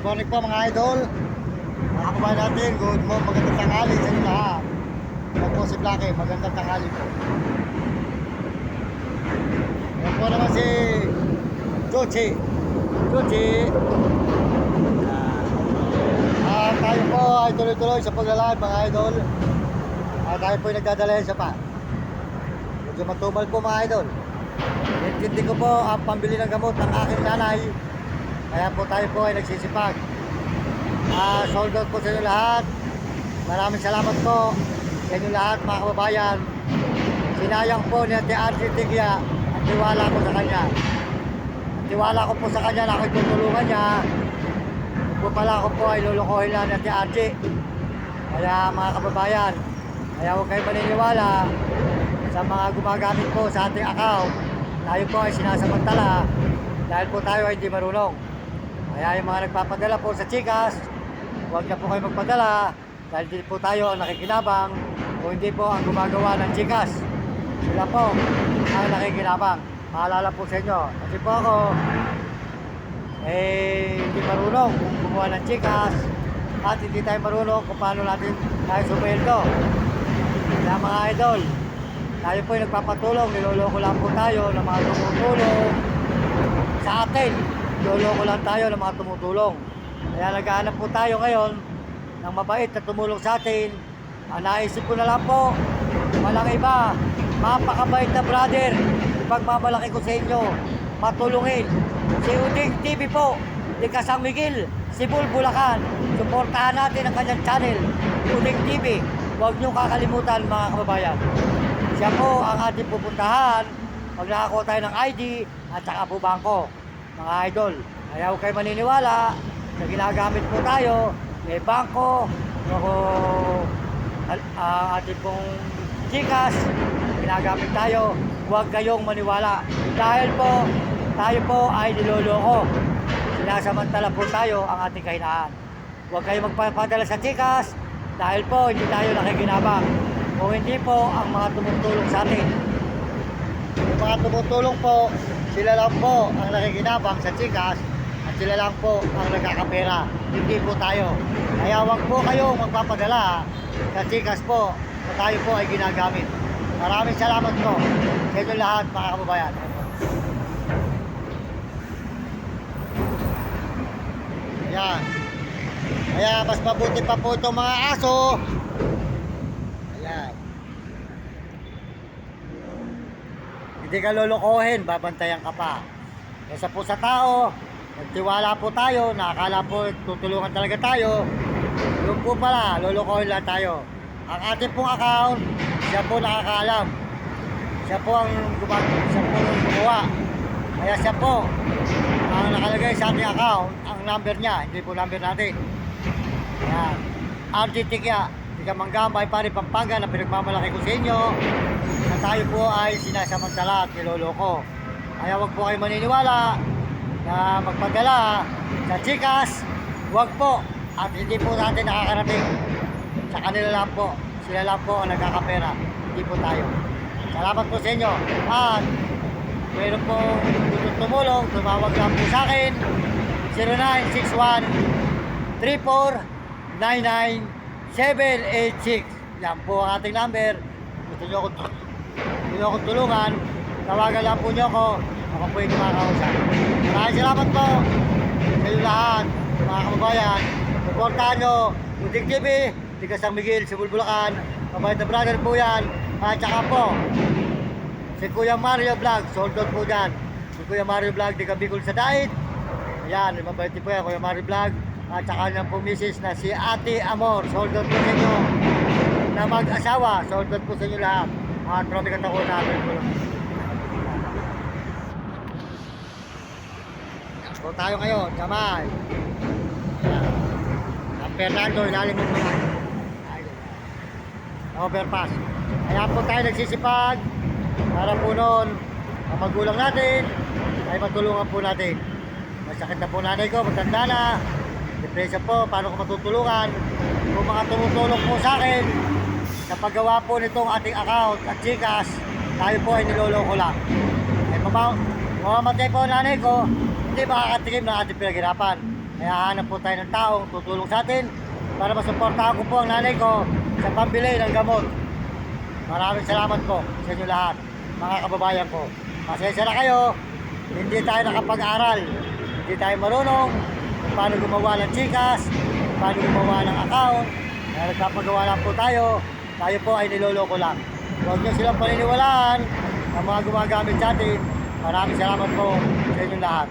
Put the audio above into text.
Good morning po mga idol. Mga kababayan natin, magandang tanghali sa inyo lahat. Ako po si Blackie, magandang tanghali po. Yan po naman si Chuchi. Tayo po ay tuloy-tuloy sa paglalakad mga idol. Tayo po ay nagdadala sa pa. Medyo matubal po mga idol. Intindi ko po ang pambili ng gamot ng aking nanay. Kaya po tayo po ay nagsisipag. Sold out po sa inyo lahat. Maraming salamat po sa inyo lahat mga kababayan. Sinayang po ni Ate Archie Tigya ang tiwala ko sa kanya. Ang tiwala ko po sa kanya na ako'y tutulungan niya. Po pala ako po ay lulukohin lang ni Ate Archie. Kaya mga kababayan, kaya huwag kayo maniniwala sa mga gumagamit po sa ating account. Tayo po ay sinasamantala dahil po tayo ay hindi marunong. Kaya yung mga nagpapadala po sa Chikas, huwag na po kayo magpadala dahil hindi po tayo ang nakikinabang o hindi po ang gumagawa ng Chikas. Sila po ang nakikinabang. Maalala po sa inyo. Kasi po ako hindi marunong kung gumawa ng Chikas at hindi tayo marunong kung paano natin tayo sumeldo. Kaya mga idol, tayo po ay nagpapatulong, niloloko lang po tayo ng mga tumutulong sa atin. Niloloko lang tayo ng mga tumutulong. Kaya naghahanap po tayo ngayon ng mabait na tumulong sa atin. Ang naisip ko na lang po, walang iba, mapakabait na brother, ipagmamalaki ko sa inyo, matulungin. Si Uding TV po, di San Miguel, Sibul, Bulacan. Suportahan natin ang kanyang channel, Uding TV. Huwag niyong kakalimutan mga kababayan. Siya po ang ating pupuntahan pag nakakuha tayo ng ID at saka po bangko, mga idol. Kaya huwag kayo maniniwala na ginagamit po tayo, may bangko, ating pong Chikas, ginagamit tayo. Huwag kayong maniwala dahil po tayo po ay niloloko. Sinasamantala po tayo ang ating kahinaan. Huwag kayong magpapadala sa Chikas dahil po hindi tayo nakikinabang. Kung hindi po ang mga tumutulong sa atin. Yung mga tumutulong po, sila lang po ang nakikinabang sa Chikas at sila lang po ang nagkakapera. Hindi po tayo. Kaya wag po kayong magpapadala sa Chikas po na tayo po ay ginagamit. Maraming salamat po sa inyo lahat mga kababayan. Ayan. Kaya mas mabuti pa po itong mga aso. Ayan. Hindi ka lulukohin, babantayan ka pa. Kaysa po sa tao, nagtiwala po tayo, nakakala po tutulungan talaga tayo. Yung po pala, lulukohin lang tayo. Ang ating pong account, siya po nakakaalam. Siya po ang gumawa. Kaya siya po ang nakalagay sa ating account, ang number niya, hindi po number natin. Ayan. Artitikya, Tika Manggambay, Pari Pampanga na pinagmamalaki ko sa inyo na tayo po ay sinasamantala at niloloko. Kaya wag po kayo maniniwala na magpadala sa Chikas. Wag po. At hindi po natin nakakarating. Sa kanila lang po. Sila lang po ang nagkakapera. Hindi po tayo. Salamat po sa inyo. At mayroon po gustong tumulong, tumawag lang po sa akin 0961-3499-786. Yan po ang ating number. Gusto nyo akong tulungan, tawagan lang po nyo ako. Ako po yung makakausap. Maraming salamat po sa inyo lahat mga kababayan. Suportahan nyo Uding TV, Tika San Miguel, Sibul, Bulacan. Mabait na brother po yan. At saka po si Kuya Mario Vlog, sold out po dyan. Si Kuya Mario Vlog, Tika Bicol sa Dait. Ayan, mabait po yan, Kuya Mario Vlog. At saka niyang po misis na si Ate Amor, sold out po sa inyo. Na mag-asawa, sold out po sa inyo lahat. At marami katakunan natin po. So tayo ngayon, kamay. Ang Fernando, ilalim mo mga overpass. Kaya po tayo nagsisipag para po noon ang magulang natin ay matulungan po natin. Masakit na po nanay ko, matanda na, depresya po, paano ko matutulungan. Kung mga tumutulong po sa akin sa paggawa po nitong ating account at Chikas, tayo po ay niloloko lang. Ay mamamatay po nanay ko, hindi makakatikim ng ating pinaghirapan. Kaya hanap po tayo ng taong tutulong sa atin para masuportahan ko po ang nanay ko sa pambili ng gamot. Maraming salamat po sa inyo lahat, mga kababayan ko. Pasensya na kayo, hindi tayo nakapag-aral, hindi tayo marunong kung paano gumawa ng GCash, kung paano gumawa ng account. Kaya nagpapagawa lang po tayo po ay niloloko lang. Huwag niyo silang paniniwalaan ang mga gumagamit sa atin. Maraming salamat po sa inyong lahat.